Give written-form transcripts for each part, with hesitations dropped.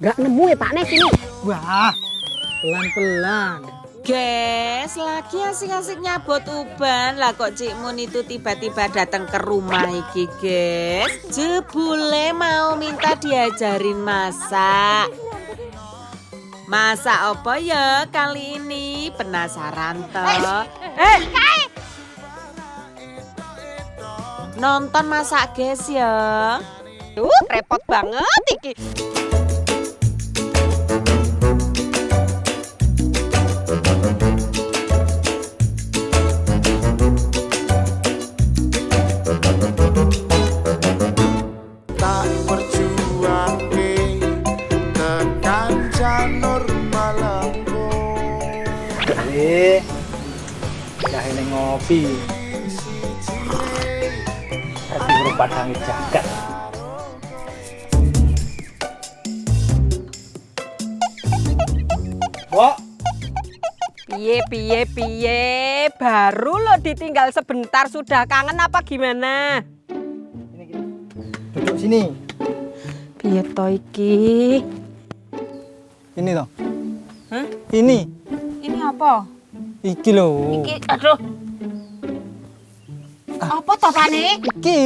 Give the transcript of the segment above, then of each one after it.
Nggak nemu ya Pak Nek ini. Wah, pelan-pelan. Guys, lagi asik-asik nyabot uban. Lah kok Cik Mun itu tiba-tiba datang ke rumah iki, guys. Jebule mau minta diajarin masak. Masak apa ya kali ini? Penasaran toh? Nonton masak guys ya. Repot banget iki. Tak perjuangke tekan janur malangko. Dah ini ngopi. Tapi berupa tangi jagat. Mbok, Piye, baru lo ditinggal sebentar sudah kangen apa gimana? ini. Duduk sini. Piye to iki? Ini toh. Hah? Ini. Ini apa? Iki lho. Iki aduh. Apa to Pak Nek? Iki.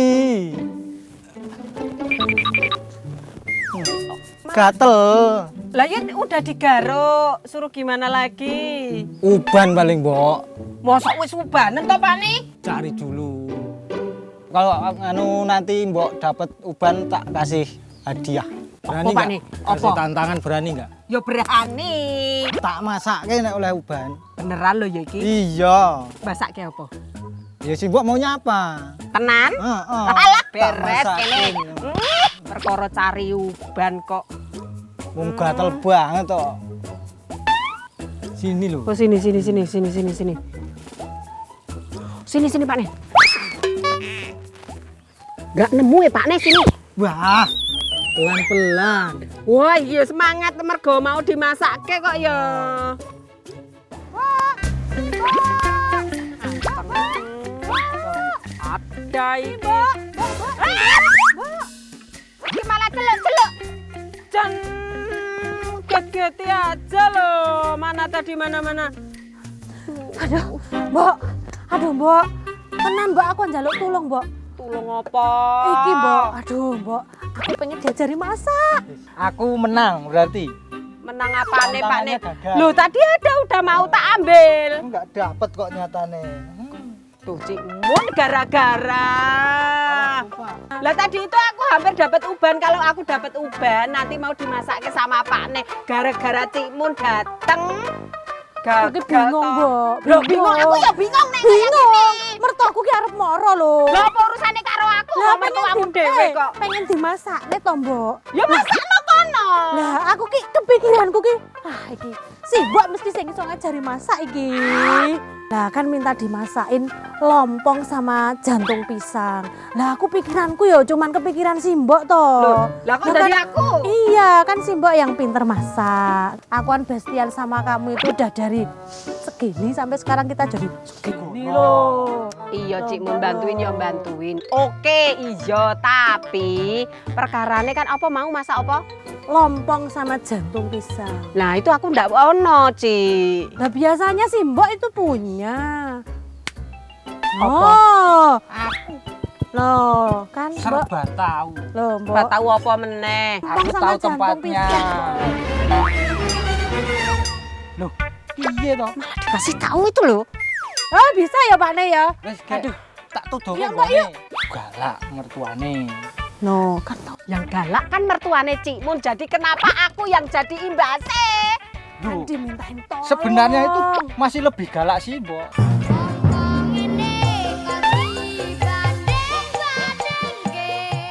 Gatel. Lah ya udah digaruk, suruh gimana lagi? Uban paling, Mbok. Mosok wis ubanen to Pak Nek? Cari dulu. Kalau nanti Mbok dapat uban tak kasih hadiah. Berani Pak nggak? nih? Kasih Apa? tantangan berani nggak? Ya berani. Tak masakke nek oleh uban. Beneran lo ya iki? Iya. Masak ke apa? Ya si Mbok maunya apa? Tenan? Heeh. Alah Tak beres masakin. kene. Perkara cari uban kok. Wong gatel banget kok. Sini lho. Oh sini. Sini Pak Nek. Nggak nemu ya Pak Nek sini. Wah, pelan-pelan. Wah iya semangat mergo mau dimasakke kok ya. Ada iki. Iki malah celuk-celuk. Jan kaget aja loh. Mana tadi mana. Aduh, Mbok. Tenan, Mbok, aku njaluk tulung, Mbok. Tulung apa? Iki, Mbok. Aduh, Mbok. Aku pengen diajari masak. Aku menang berarti. Menang apa nih Pak Nek? Tantangannya gagal. Loh tadi ada udah mau tak ambil. Enggak dapet kok nyatane. Tuh Cik Mun gara-gara. Lah tadi itu aku hampir dapat uban. Kalau aku dapat uban nanti mau dimasakin sama Pak Nek. Gara-gara Cik Mun dateng. Aku ki bingung, Mbok. Loh bingung aku ya bingung nek kayak Bingung. gini. Mertuaku ki arep moro lho. Lah apa urusane karo aku? Lah Kok mertuamu dhewe kok. pengen dimasakne to, Mbok. Ya masakno kono. Lah, aku ki kepikiranku ki, iki si Mbok mesti sing iso ngajari masak iki. Lah kan minta dimasakin lompong sama jantung pisang. Lah aku pikiranku ya cuman kepikiran si Mbok to. Loh, lah kok dari aku? Iya, kan si Mbok yang pinter masak. Aku kan bestian sama kamu itu udah dari segini sampai sekarang kita jadi segini loh. Iya Cik Mun bantuin ya bantuin. Oke iya tapi perkarane kan apa mau masak apa? Lompong sama jantung pisang. Nah itu aku ndak ono Cik. Nah biasanya si Mbok itu punya. Apa? Oh, Aku loh kan Mbok. serba tahu. Loh Mbok. Mbak tahu apa meneh? Aku sama tahu jantung tempatnya. pisang. Loh, piye toh? Dikasih tahu itu loh. Oh bisa ya Pak Ne ya? Wis aduh, tak tuduh Ya, kok Mbak, yuk. galak mertuane. No kan tau. Yang galak kan mertuane Cik Mun. Jadi kenapa aku yang jadi imbase? Loh, Dimintain tolong. sebenarnya itu masih lebih galak sih, Mbok.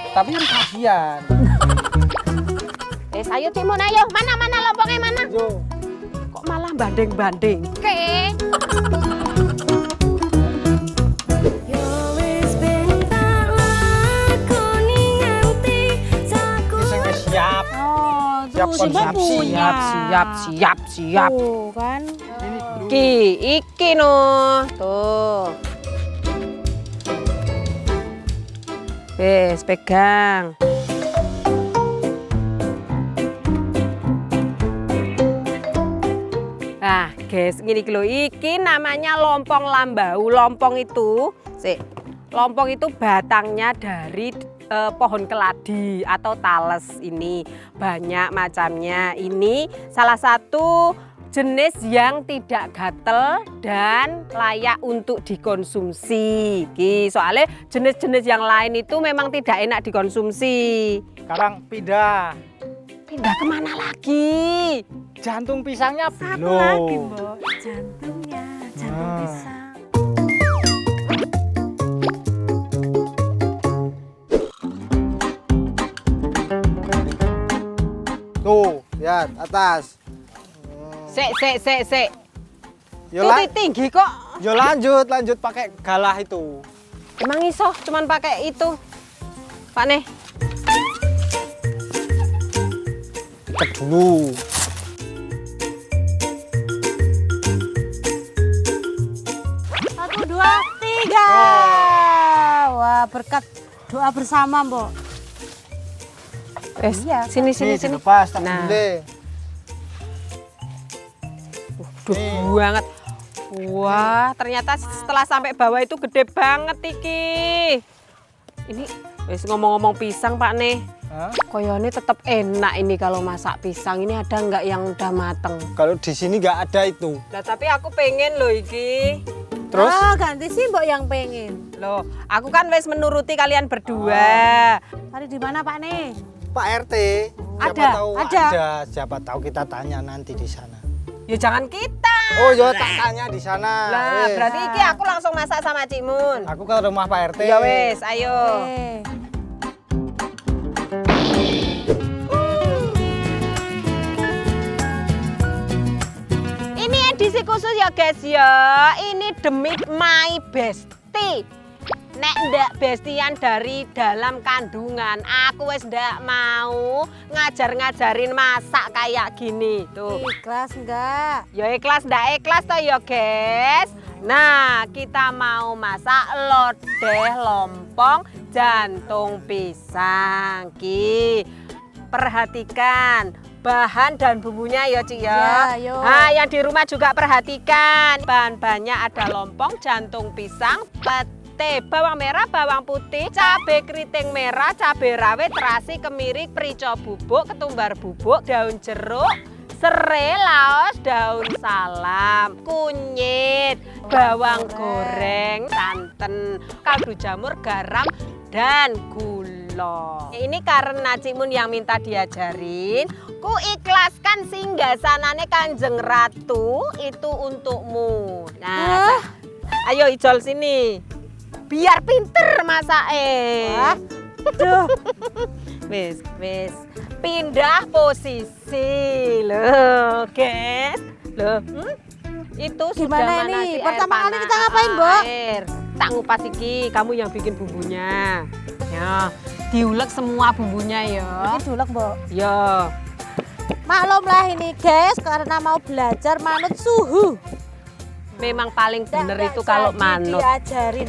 Tapi kan kasihan. Ayo Cik Mun ayo. Mana lompongnya mana? Yo. Kok malah banding-banding? Oke. Wis siap. Oh, Siap tuh, si Mbok konsumsi. punya. Siap. Tuh kan. Iki no. Tuh. Wes pegang. Nah, guys, ngene iki lho, iki namanya lompong lambau. Lompong itu, lompong itu batangnya dari pohon keladi atau tales ini. Banyak macamnya. Ini salah satu jenis yang tidak gatel dan layak untuk dikonsumsi. Soalnya jenis-jenis yang lain itu memang tidak enak dikonsumsi. Sekarang pindah. Pindah kemana lagi? Jantung pisangnya Satu belum. lagi, Mbok. Jantungnya, jantung Nah. pisang. Tuh, lihat atas. Sik. Yo Itu tinggi kok. Yo lanjut pakai galah itu. Emang iso cuman pakai itu. Pak Nih. Ikat dulu. 1, 2, 3. Wah, berkat doa bersama, Mbok. Sini. Lepas tak Nah. boleh. Duh banget. Wah, ternyata setelah sampai bawah itu gede banget iki. Ini wis ngomong-ngomong pisang, Pak Nih. Hah? Koyone tetap enak ini kalau masak pisang. Ini ada nggak yang udah mateng? Kalau di sini nggak ada itu. Nah, tapi aku pengen loh iki. Terus Oh, ganti sih Mbok yang pengen. Loh, aku kan wis menuruti kalian berdua. Tadi di mana, Pak Nih? Pak RT. Siapa Ada, tahu ada. Siapa tahu kita tanya nanti di sana. Ya jangan kita. Oh, yo tak tanya di sana. Lah, Wes. berarti iki aku langsung masak sama Cik Mun. Aku ke rumah Pak RT. Ya wes, ayo. Eh, Ini edisi khusus ya guys ya. Ini demi my bestie. Nek ndak bestian dari dalam kandungan, aku wis ndak mau ngajarin masak kayak gini. Tuh. ikhlas enggak? Ya ikhlas ndak ikhlas toh ya guys. Nah, kita mau masak lodeh lompong jantung pisang. Ki. Perhatikan bahan dan bumbunya ya Cik ya. Ya, yuk. Nah, yang di rumah juga perhatikan. Bahan-bahannya ada lompong jantung pisang, pete, bawang merah, bawang putih, cabai keriting merah, cabai rawit, terasi, kemiri, merica bubuk, ketumbar bubuk, daun jeruk, serai, laos, daun salam, kunyit, bawang goreng, santan, kaldu jamur, garam, dan gula. Ini karena Cik Mun yang minta diajarin, ku ikhlaskan singgasanane Kanjeng Ratu itu untukmu. Nah, ayo ijol sini. Biar pinter masake. Duh, Wis. Pindah posisi. Loh, guys. Loh, itu Gimana sudah ini? manasi air Pertama kali panas. kita ngapain, Mbok? Air. Tak ngupas iki, kamu yang bikin bumbunya. Ya, diulek semua bumbunya ya. ini dulu, Mbok. Ya. Maklumlah ini, guys, karena mau belajar manut suhu. Memang paling bener Nggak itu kalau jadi manut. diajarin.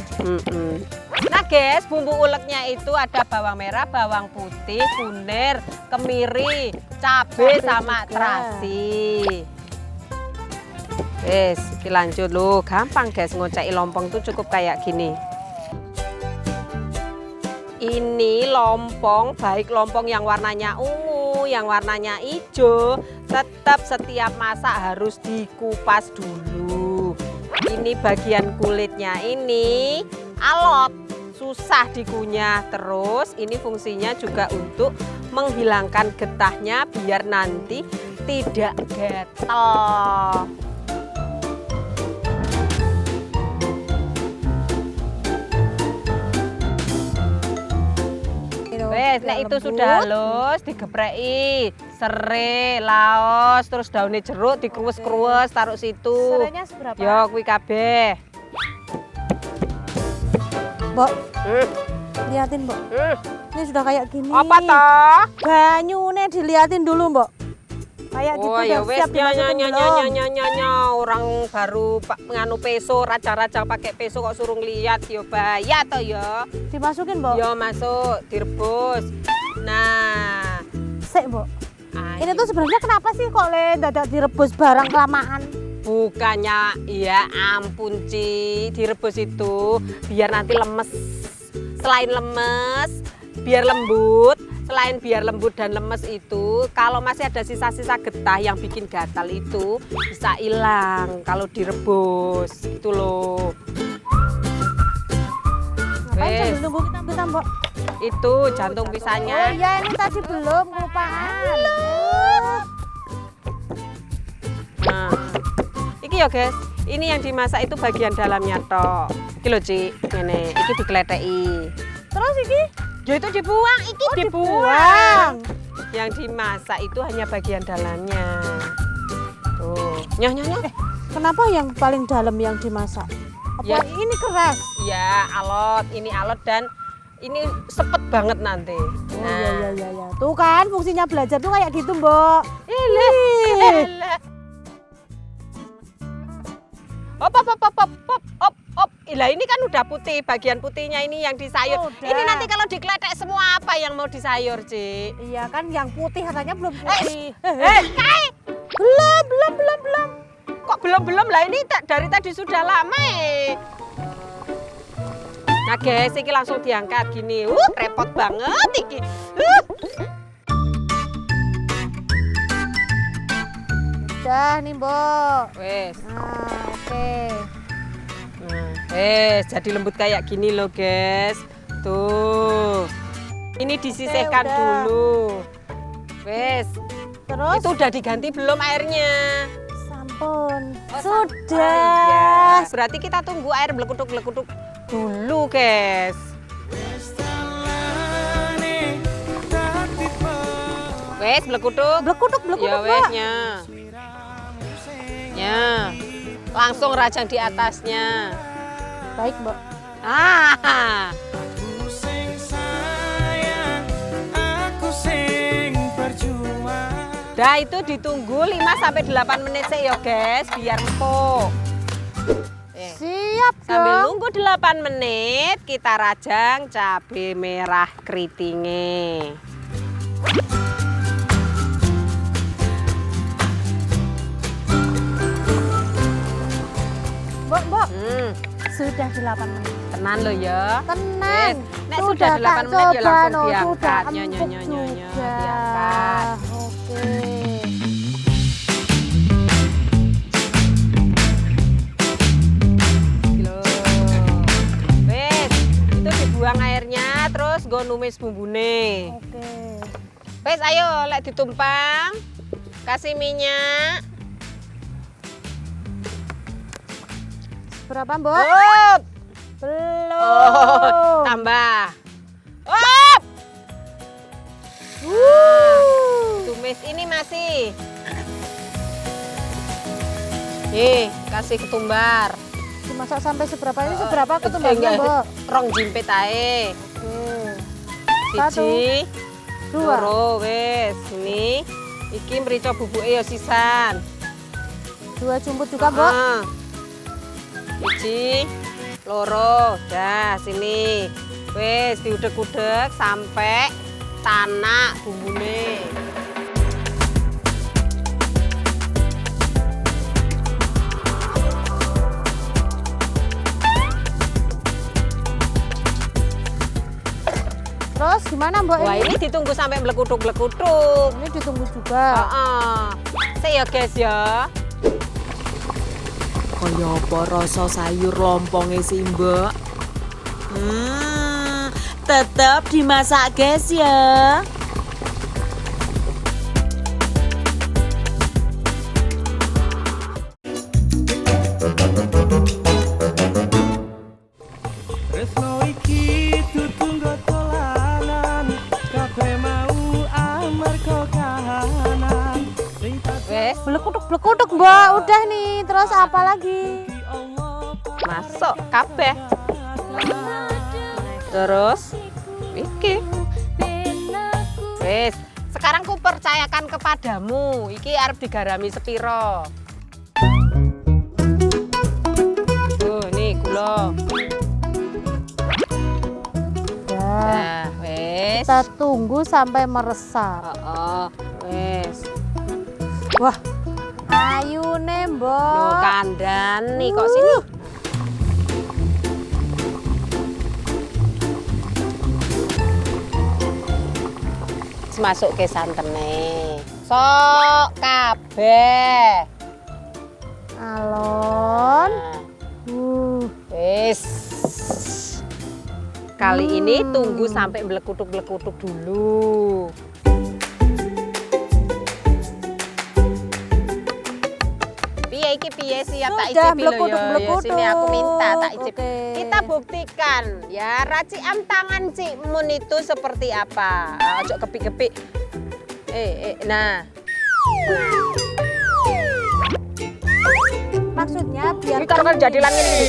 Nah guys, bumbu uleknya itu ada bawang merah, bawang putih, kunir, kemiri, cabai sama juga. terasi. Wes, kita lanjut loh. Gampang guys, ngoceki lompong tuh cukup kayak gini. Ini lompong, baik lompong yang warnanya ungu, yang warnanya hijau, tetap setiap masak harus dikupas dulu. Ini bagian kulitnya ini alot, susah dikunyah. Terus ini fungsinya juga untuk menghilangkan getahnya biar nanti tidak gatel. Wes, nek itu sudah halus, digepreki, serai, laos, terus daunnya jeruk dikruwes-kruwes, taruh situ. Serainya seberapa? Yo, kuwi kabeh. Mbok, liatin, Mbok. Ini sudah kayak gini. Apa toh? Banyune diliatin dulu, Mbok. Kayak gitu Oh ya udah wes, siap dimasukin belum? nyonya, orang baru nganu peso, raja-raja pakai peso kok suruh ngeliat, yo bahaya toh yo. Dimasukin, Mbok. Yo masuk, direbus. Nah, Sik, Mbok. ayo. Ini tuh sebenarnya kenapa sih kok le dadak direbus barang kelamaan? Bukannya, ya ampun Ci, direbus itu biar nanti lemes. Selain lemes, biar lembut. Selain biar lembut dan lemes itu, kalau masih ada sisa-sisa getah yang bikin gatal itu bisa hilang kalau direbus. Itu loh. Ngapain Wes, sambil nunggu kita Mbok? itu jantung pisangnya. Oh iya, ini tadi belum kelupaan. Nah, iki ya guys, ini yang dimasak itu bagian dalamnya tok. Iki lho Ci, ngene, iki dikleteki. Terus iki Ya itu dibuang, iki dibuang. Yang dimasak itu hanya bagian dalamnya. Tuh, nyoh nyoh nyoh. Kenapa yang paling dalam yang dimasak? Apa Ya. ini keras? Ya, alot, ini alot dan ini sepet banget nanti. Oh iya. Tuh kan fungsinya belajar tuh kayak gitu, Mbok. Elah. Op. Lah ini kan udah putih, bagian putihnya ini yang disayur. Udah. Ini nanti kalau dikletek semua apa yang mau disayur, Ci? Iya kan yang putih katanya belum putih. Kai. Belum. Kok belum lah ini dari tadi sudah lama. Nah guys, ini langsung diangkat gini. Repot banget iki. Udah nih, Mbok. Wes. Nah, oke. Nah, jadi lembut kayak gini loh, guys. Tuh. Ini disisihkan udah. dulu. Wes. Terus Itu udah diganti belum airnya? sampun. Oh, Sudah. iya. Berarti kita tunggu air belekutuk-belekutuk dulu, guys. Wes, belekutuk. Belekutuk, Ya Mbak. wesnya. Ya. Langsung rajang di atasnya. Baik, Mbak. Ah. Dah itu ditunggu 5 sampai 8 menit sih ya, guys, biar empuk. Siap Sambil dong. nunggu 8 menit, kita rajang cabai merah keritingnya. Mbok. Sudah 8 menit. Tenan lo ya. Tenang. Nek sudah 8 menit ya langsung diangkat. Sudah Nyo, empuk diangkat. juga. Oke. Loh. Wes, itu dibuang airnya terus gue numis bumbune. Oke. Wes ayo lek ditumpang. Kasih minyak. Berapa, Mbok? Up. Belum. Oh, tambah. Up. Tumis ini masih. Kasih ketumbar. Dimasak sampai seberapa ini? Seberapa ketumbarnya, Mbok? Rong jimpit ae. Satu. Siji, Dua. loro, wes. Ini iki mrica bubuke ya sisan. 2 jumput juga, Mbok. Siji, loro, dah sini. Wes diudek-udek sampai tanak bumbune. Terus gimana, Mbok? Wah, ini ditunggu sampai blekutuk-blekutuk. Ini ditunggu juga. Saya ya guys ya. Kaya apa rasa sayur lompongnya sih, Mbak? Tetap dimasak, guys ya. Tresno iki tutunggo tolanan kabeh mau amarga kahanan sing Wes, Blekutuk, Mbok. Udah nih. Terus apa lagi? masuk kabeh. Terus iki. Wes, sekarang ku percayakan kepadamu. Iki arep digarami sepiro. Tuh, nih gula. Udah. Nah, wes. Kita tunggu sampai meresap. Wes. Wah, ayune Mbok. Loh, kandhani kok sini. Masuk ke santene. Sok kabeh. Alon. Wis. Kali ini tunggu sampai melekutuk-melekutuk dulu. Piye iki piye siap tak Sudah, icipi lho ya. Ya melekutuk-melekutuk. sini aku minta tak icip. Oke. Kita buktikan ya racikan tangan Cik Mun itu seperti apa. Ojo kepik-kepik. Nah. Maksudnya biar Iki kan jadi langit ini.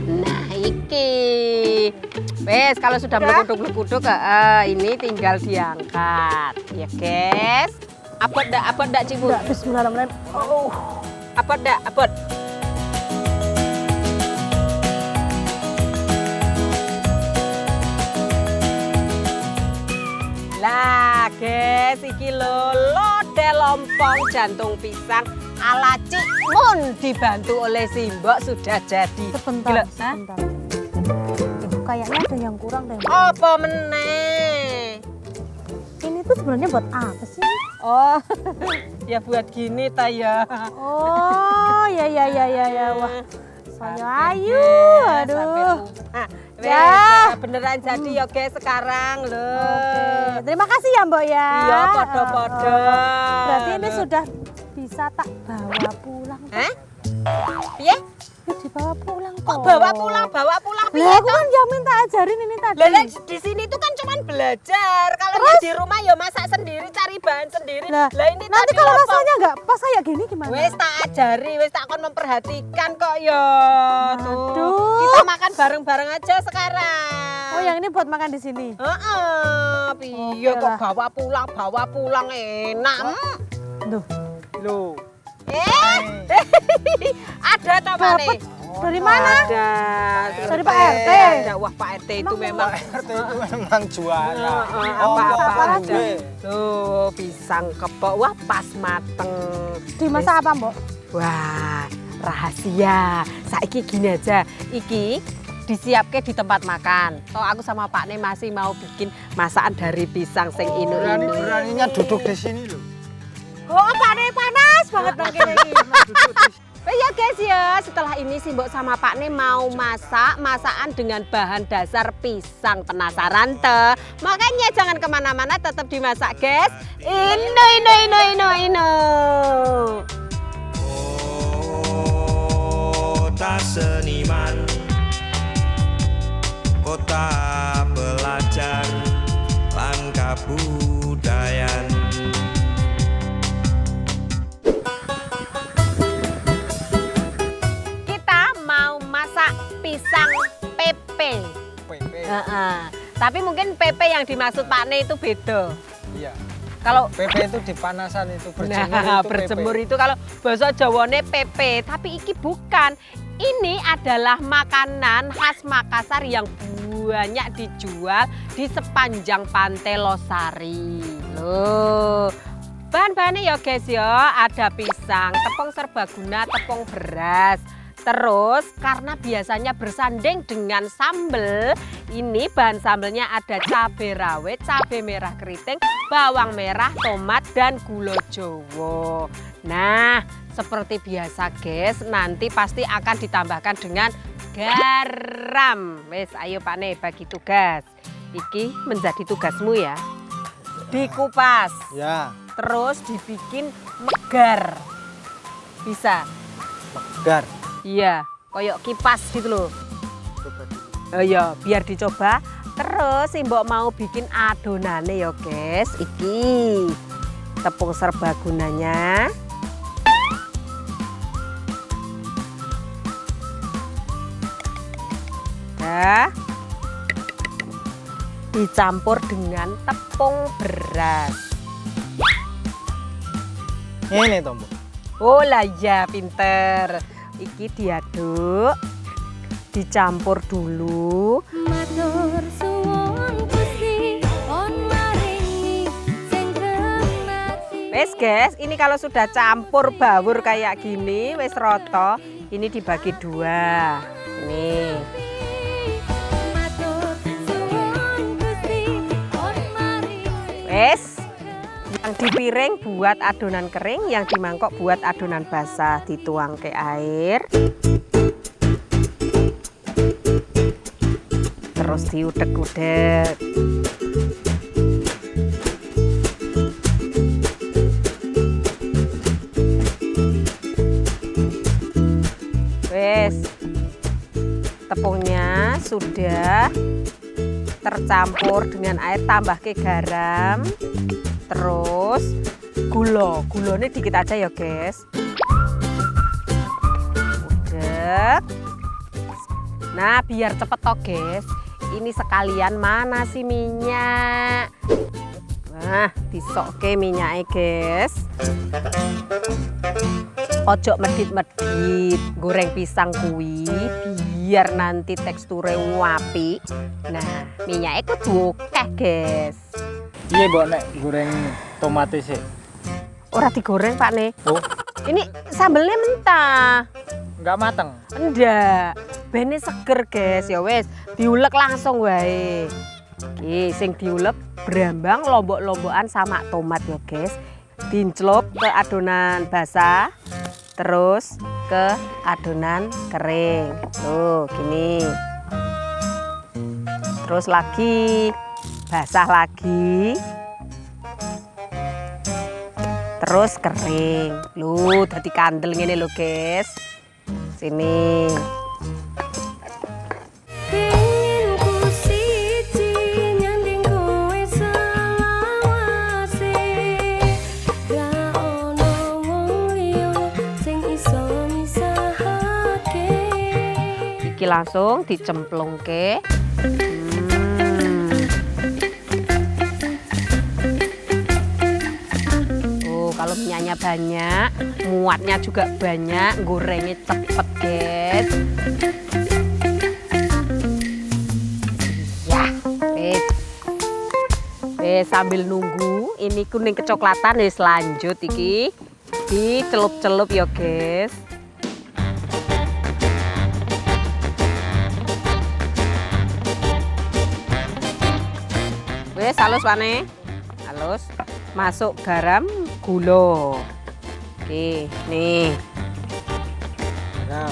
Nah, iki. Wes, kalau sudah melekuduk-melekuduk, ini tinggal diangkat. Ya, guys. Apot ndak Cik Mun? Bismillahirrahmanirrahim. Apot ndak? Apot. Lah, guys, iki lho lodeh lompong jantung pisang ala Cik Mun dibantu oleh Simbok sudah jadi. Sebentar, Gila, hah? sebentar. Kayaknya ada yang kurang deh. Apa meneh? Ini tuh sebenarnya buat apa sih? Oh, ya buat gini ta ya. Oh, ya. Wah, saya ayu. Aduh. Ya, beneran jadi ya guys sekarang lho. Oke, terima kasih ya Mbok ya. Iya, podo-podo. Berarti ini sudah bisa tak bawa pulang. Hah? Piye? Ya, dibawa pulang Kok bawa pulang piye? Lah aku kan yang minta ajarin ini tadi. Lah di sini tuh kan cuman belajar. Kalau di rumah ya masak sendiri, cari bahan sendiri. Lah, Ini nanti tadi kalau lompong. rasanya nggak pas kayak gini gimana? Wes tak ajari, wes tak akan memperhatikan kok ya. Tuh. Aduh. Kita makan bareng-bareng aja sekarang. Oh, yang ini buat makan di sini. Heeh, piye Oke kok lah. bawa pulang enak. Duh, Loh. Ada toh nih. dari mana? Ada. Dari Pak RT. Ada. Wah, Pak RT itu memang RT itu memang juara. apa-apa apa ada. Tuh, pisang kepok. Wah, pas mateng. Dimasak apa, Mbok? Wah, rahasia. Saiki gini aja. Iki disiapke di tempat makan. Toh aku sama Pak Ne masih mau bikin masakan dari pisang sing inu-inu. Beraninya duduk di sini loh. Oh, Pak Ne panas banget nang kene iki. Ya guys ya, setelah ini Simbok sama Pak Ne mau masak masakan dengan bahan dasar pisang. Penasaran te? Makanya jangan kemana-mana, tetap dimasak guys. Ino. Kota seniman, kota pelajar, langkah budayan. Kita mau masak pisang pepe. Tapi mungkin pepe yang dimaksud Pak Ne itu beda. Iya. Kalau Pepe itu dipanasan itu berjemur nah, itu berjemur pepe. itu kalau bahasa Jawane pepe, tapi iki bukan. Ini adalah makanan khas Makassar yang banyak dijual di sepanjang Pantai Losari. Loh. Bahan-bahannya ya guys ya, ada pisang, tepung serbaguna, tepung beras. Terus karena biasanya bersanding dengan sambel, ini bahan sambelnya ada cabai rawit, cabai merah keriting, bawang merah, tomat, dan gula Jawa. Nah, seperti biasa guys, nanti pasti akan ditambahkan dengan garam. Wes, ayo Pak Ne bagi tugas. Iki menjadi tugasmu ya. Dikupas, Ya, terus dibikin megar. Bisa? gar. Iya, koyok kipas gitu loh. Coba dulu. Oh iya, biar dicoba. Terus Simbok mau bikin adonane ya guys. Iki tepung serbagunanya. Nah, dicampur dengan tepung beras. Ini toh, Bu. Oh lah ya, pinter. Iki diaduk, dicampur dulu. Matur suwun Gusti on maringi sing remati. Wes guys, ini kalau sudah campur bawur kayak gini, wes roto, ini dibagi dua. Ini. Matur suwun Gusti on maringi. Wes, yang di piring buat adonan kering, yang di mangkok buat adonan basah. Dituang ke air. Terus diudek-udek. Wes, tepungnya sudah tercampur dengan air, tambah ke garam, terus gulanya dikit aja ya guys. Udek. Nah biar cepet toh guys, ini sekalian mana sih minyak. Nah disokke minyaknya guys. Ojo medit-medit, goreng pisang kuwi biar nanti teksturnya wapi. Nah minyaknya kudu akeh guys. Iya mbok nek goreng tomat sih. Ora digoreng Pak Ne. Oh, Ini sambelnya mentah. enggak mateng. Enggak, bene seger guys. Ya wes, diulek langsung wae. Oke, sing diulek brambang lombok-lombokan sama tomat ya guys. Dicelup ke adonan basah, terus ke adonan kering. Tuh, gini. Terus lagi basah lagi. Terus kering. Loh, dadi kandel ngene lho guys. Sini. Pengen ku siji nyanding kowe selawase. Ra ono wong liya sing iso misahake. Iki langsung dicemplungke. Kalau minyaknya banyak, muatnya juga banyak, gorengnya cepet guys. Ya, sambil nunggu ini kuning kecoklatan, wis lanjut iki dicelup-celup ya guys. Wis halus pane, halus. Masuk garam, gula. Oke, nih. Garam.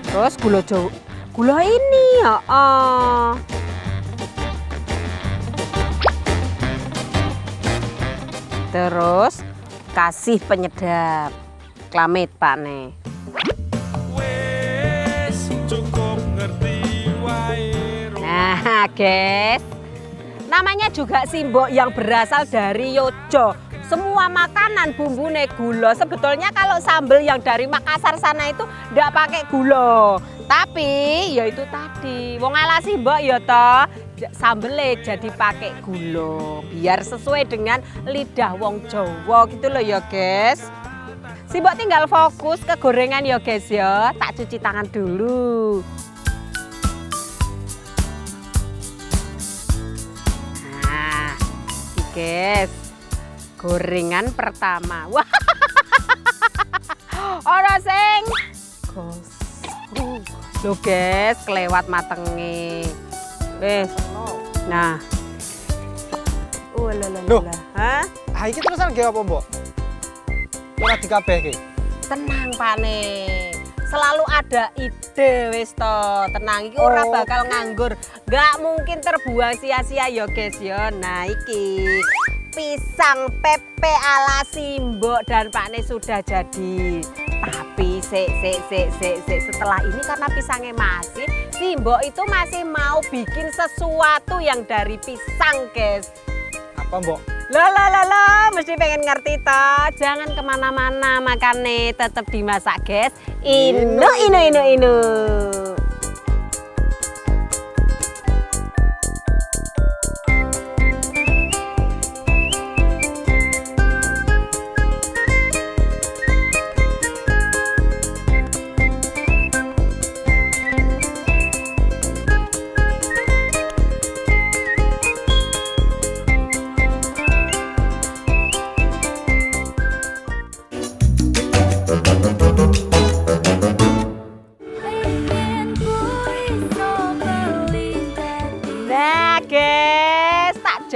Terus gula jawa. Gula ini ya. Terus kasih penyedap. Klamit Pak Ne. Wes cukup ngerti wae. Nah guys, namanya juga simbok yang berasal dari Yojo. Semua makanan bumbune gula. Sebetulnya kalau sambal yang dari Makassar sana itu ndak pakai gula. Tapi ya itu tadi, wong ala simbok ya toh, sambelnya jadi pakai gula. Biar sesuai dengan lidah wong Jawa gitu loh ya guys. Simbok tinggal fokus ke gorengan ya guys ya. Tak cuci tangan dulu. Guys, gorengan pertama. Wah, ora sing. Loh guys, kelewat matenge. Nah. Loh. Hah? Ah iki terusan ge apa, Mbok? Ora dikabehke. Tenang Pak Ne. Selalu ada ide wis to. Tenang iki ora bakal nganggur. Gak mungkin terbuang sia-sia ya guys ya. Nah iki pisang pepe ala Simbok dan Pak Ne sudah jadi. Tapi setelah ini karena pisangnya masih, Simbok itu masih mau bikin sesuatu yang dari pisang guys. Apa, Mbok? Loh, mesti pengen ngerti toh. Jangan kemana-mana, makanya tetap dimasak guys. Inu.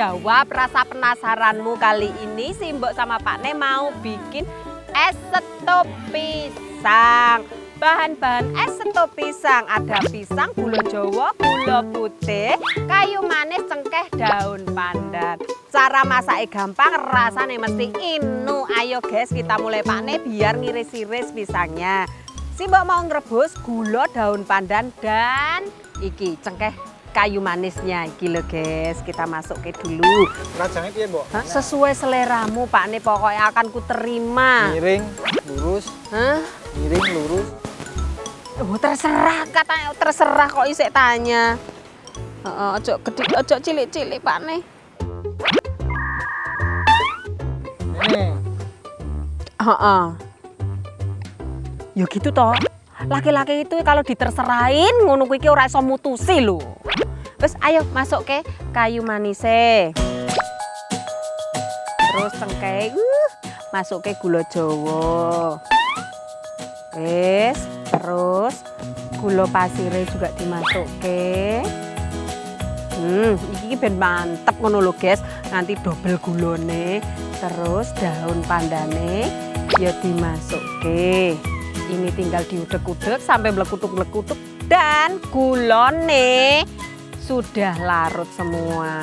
jawab rasa penasaranmu kali ini si Mbok sama Pak Ne mau bikin es seto pisang. Bahan-bahan es seto pisang ada pisang, gula Jawa, gula putih, kayu manis, cengkeh, daun pandan. Cara masaknya gampang, rasanya mesti inu. Ayo guys, kita mulai Pak Ne biar ngiris-iris pisangnya. Si Mbok mau ngerebus gula, daun pandan dan iki cengkeh kayu manisnya iki lho guys. Kita masukin dulu. Rajangnya piye, Mbok? Hah? Sesuai seleramu Pak Ne, pokoknya akan kuterima. Miring, lurus, Hah? miring, lurus. Oh, terserah katanya, terserah kok isek tanya. Ojo gede, ojo cilik-cilik Pak Ne. Ini. Ya gitu toh. Laki-laki itu kalau diterserahin ngono kuwi iki ora iso mutusi lho. Terus ayo masuk ke kayu manise. Terus cengkeh, masuk ke gula Jawa. Wes, terus gula pasire juga dimasukke. Iki ben mantep ngono lho, guys. Nanti double gulone, terus daun pandane ya dimasukke. Ini tinggal diudek-udek sampai melekutuk-melekutuk dan gulone sudah larut semua.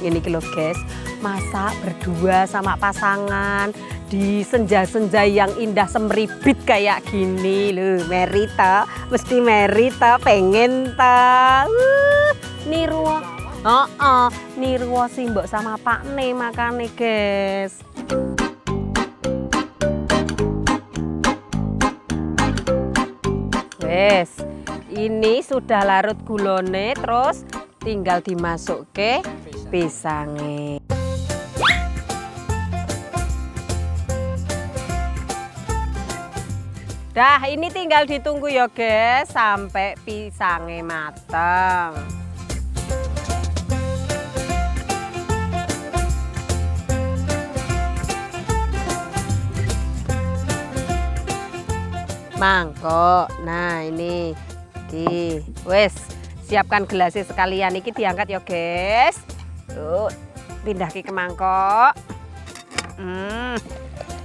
Ini kilo guys, masak berdua sama pasangan di senja-senja yang indah semeribit kayak gini loh. Merita, mesti Merita pengen ta. Nirwa, nirwa si Mbok sama Pak Ne makane guys. Wes, ini sudah larut gulone, terus tinggal dimasukke pisangnya. Dah, ini tinggal ditunggu ya guys sampai pisangnya matang. Mangkok. Nah, ini. Iki. Wes, siapkan gelasnya sekalian. Iki diangkat ya, guys. Tuh, pindah ke mangkok.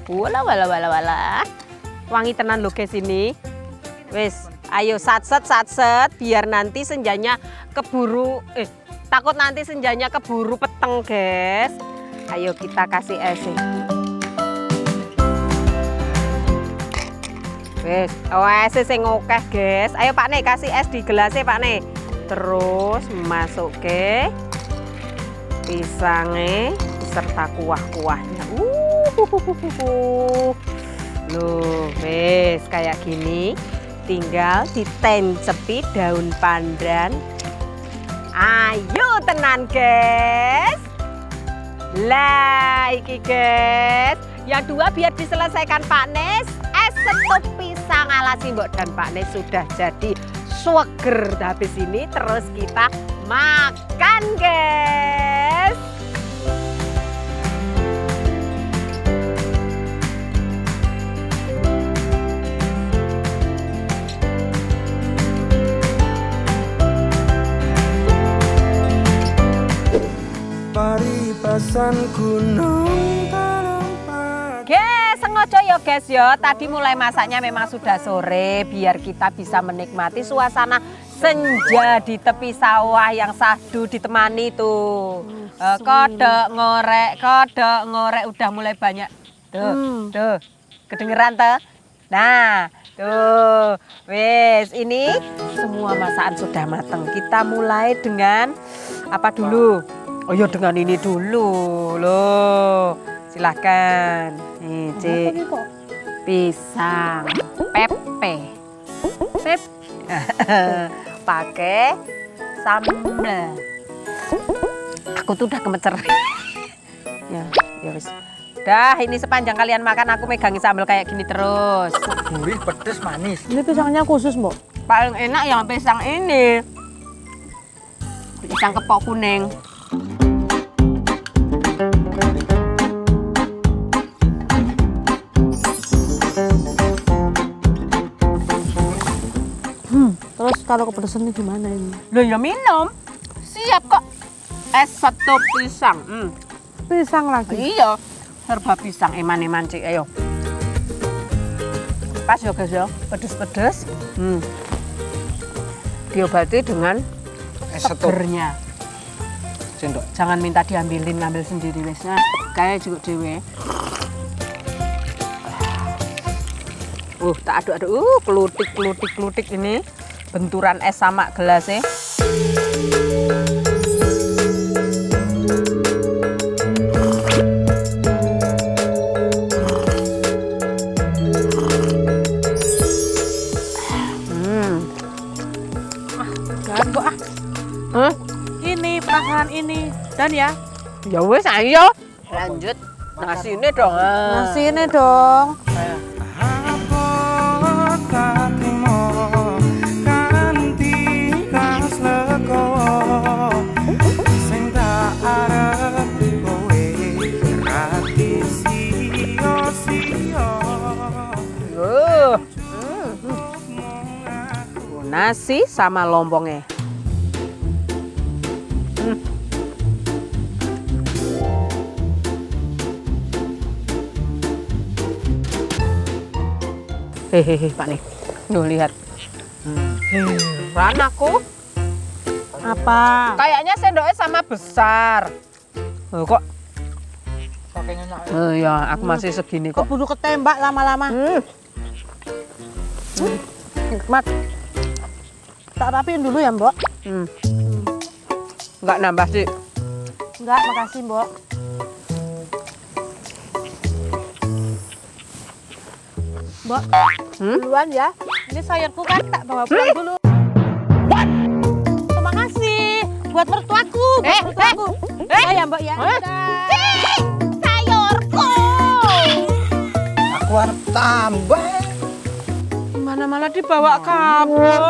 Wala. Wangi tenan lho guys ini. Wes, ayo satset biar nanti senjanya keburu takut nanti senjanya keburu peteng, guys. Ayo kita kasih es. Wes, es sing akeh, guys. Ayo Pak Ne kasih es di gelasnya Pak Ne. Terus masuk ke pisangnya serta kuah-kuahnya. Loh, wes kayak gini. Tinggal ditencepi daun pandan. Ayo tenan, guys. Lah, iki guys. Yang dua biar diselesaikan Pak Ne. Es seto pisang ala si Mbok dan Pak Ne sudah jadi suger. Habis ini terus kita makan, guys. Paribasan gunung Sengaja ya guys ya, tadi mulai masaknya memang sudah sore biar kita bisa menikmati suasana senja di tepi sawah yang sahdu ditemani tuh. Kodok ngorek udah mulai banyak. Tuh, kedengeran tuh. Nah, tuh, wes ini semua masakan sudah matang. Kita mulai dengan apa dulu? Oh ya dengan ini dulu loh. Silahkan, nih Cik, pisang, pepe, pakai sambal. Aku tuh udah kemecer. Ya wis. Dah, ini sepanjang kalian makan aku megangin sambal kayak gini terus. Gurih, pedes, manis. Ini pisangnya khusus, Mbok. Paling enak yang pisang ini. Pisang kepok kuning. Terus kalau kepedesan ini gimana ini? Loh ya minum. Siap kok. Es soto pisang. Pisang lagi. Iya, serba pisang eman-eman Cik, ayo. Pas ya guys ya, pedes-pedes. Diobati dengan Es soto. segernya. Sendok. Jangan minta diambilin, ngambil sendiri wes. Nah, kayak juga dewe. Tak aduk-aduk. Kelutik ini. Benturan es sama gelasnya. Jangan kok Ini pangkalan ini. Dan ya. Ya wes, ayo. Lanjut. Nasi ini dong. Nasi ini dong. Apa tak trimo kanthi kas legowo sing tak arep kowe rati sia-sia. Nasi sama lompongnya. Hehehe, Pak nih. Nuh, lihat. Heran aku. Apa? Kayaknya sendoknya sama besar. Kok? Saking enak. Ya, aku masih segini Kok kok. buru ketembak lama-lama? Nikmat. Tak rapiin dulu ya, Mbok. Nggak nambah sih. Enggak, makasih, Mbok. Mbok, duluan ya. Ini sayurku kan tak bawa pulang dulu. Terima kasih buat mertuaku. Buat mertuaku. Ya, Mbok ya. Sayurku. Aku harus tambah. Mana malah dibawa kabur.